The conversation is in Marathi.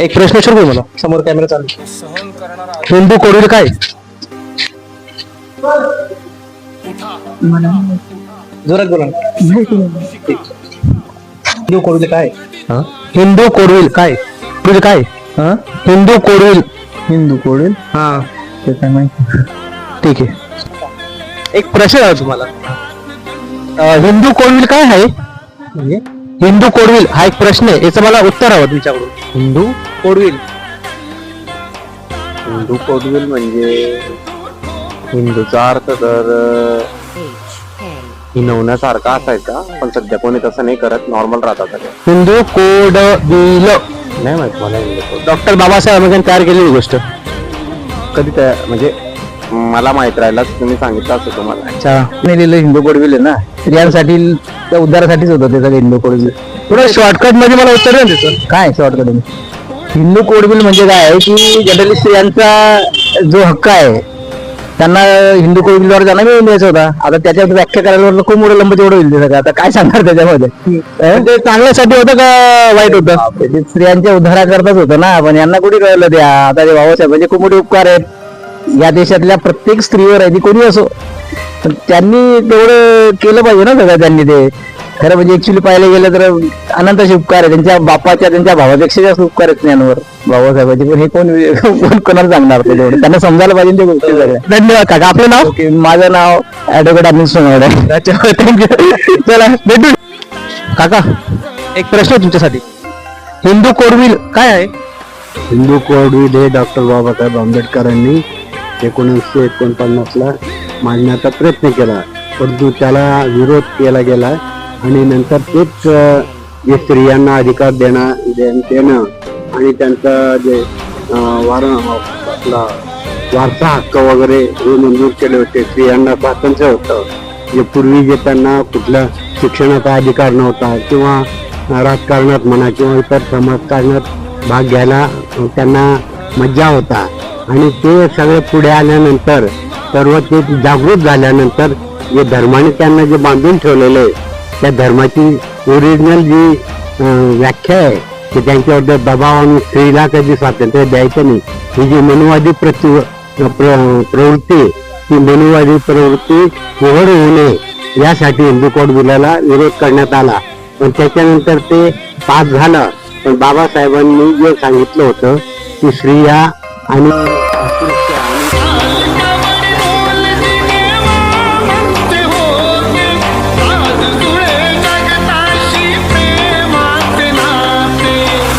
एक प्रश्न विचारू मला, समोर कॅमेरा चालू. हिंदू कोडविल काय? जोरात बोला. हिंदू कोडविल काय? हिंदू कोडविल काय? तुझे काय? हिंदू कोडविल. हिंदू कोडविल हा ते काय माहिती. ठीक आहे, एक प्रश्न आहे तुम्हाला. हिंदू कोडविल काय आहे? हिंदू कोडविल हा एक प्रश्न आहे, याचं मला उत्तर हवं तुमच्याकडून. हिंदू कोडविल. हिंदू कोडविल म्हणजे हिंदूचा अर्थ तर हिनवण्यासारखा असायचा, पण सध्या कोणी तसं नाही करत, नॉर्मल राहतात. हिंदू कोडविल नाही माहित मला हिंदू कोड. डॉक्टर बाबासाहेब आंबेडकरांनी तयार केलेली गोष्ट. कधी त्या म्हणजे मला माहित राहिला तुम्ही सांगितलं असं तुम्हाला. अच्छा, लिहिलेलं हिंदू कोडविल आहे ना, स्त्रियांसाठी त्या उद्धारासाठीच होतं त्याचा हिंदू कोडविल. थोडं शॉर्टकट मध्ये मला उत्तर द्या त्याचं. काय शॉर्टकट मध्ये? हिंदू कोडविल म्हणजे काय आहे की जनरली स्त्रियांचा जो हक्क आहे त्यांना हिंदू कोडविलवर त्यांना मिळून द्यायचा होता. आता त्याच्यावर व्याख्या करायला खूप मोठं लंब तेवढं होईल सगळं. आता काय सांगणार त्याच्यामध्ये? ते चांगल्यासाठी होतं का वाईट होतं? स्त्रियांच्या उद्धाराकरताच होतं ना, पण यांना कुठे कळलं त्या. आता ते बाबासाहेबांचे खूप मोठे उपकार आहेत या देशातल्या प्रत्येक स्त्रीवर आहे, ती कोणी असो. पण त्यांनी तेवढं केलं पाहिजे ना सगळं. त्यांनी ते खरं म्हणजे ऍक्च्युली पाहायला गेलं तर अनंत उपकार आहे त्यांच्या बापाच्या, त्यांच्या भावापेक्षा जास्त उपकार आहेत ज्ञानवर बाबासाहेबांचे. पण हे कोण कोणाला सांगणार ते तेवढं? त्यांना समजायला पाहिजे ते गोष्टी सगळ्या. धन्यवाद काका. आपलं नाव? माझं नाव ऍडव्होकेट अनिल सोनवणे. थँक्यू. चला भेटू. काका, एक प्रश्न तुमच्यासाठी. हिंदू कोडविल काय आहे? हिंदू कोडविल हे डॉक्टर बाबासाहेब आंबेडकरांनी 1949ला मांडण्याचा प्रयत्न केला, परंतु त्याला विरोध केला गेला आणि नंतर तेच जे स्त्रियांना अधिकार देणं आणि त्यांचा जे वारसा हक्क वगैरे हे मंजूर केले होते. स्त्रियांना स्वातंत्र्य होतं, जे पूर्वी जे त्यांना कुठल्या शिक्षणाचा अधिकार नव्हता किंवा राजकारणात म्हणा किंवा इतर समाजकारणात भाग घ्यायला त्यांना मज्जा होता. आणि ते सगळे पुढे आल्यानंतर सर्व ते जागृत झाल्यानंतर जे धर्माने त्यांना जे बांधून ठेवलेलं आहे त्या धर्माची ओरिजिनल जी व्याख्या आहे की त्यांच्यावर दबाव आणि स्त्रीला कधी स्वातंत्र्य द्यायचं नाही, ही जी मनुवादी प्रवृत्ती, ती मनुवादी प्रवृत्ती उघड होऊ नये यासाठी हिंदू कोडविलाला विरोध करण्यात आला. पण त्याच्यानंतर ते पास झालं. पण बाबासाहेबांनी जे सांगितलं होतं की स्त्रिया आणि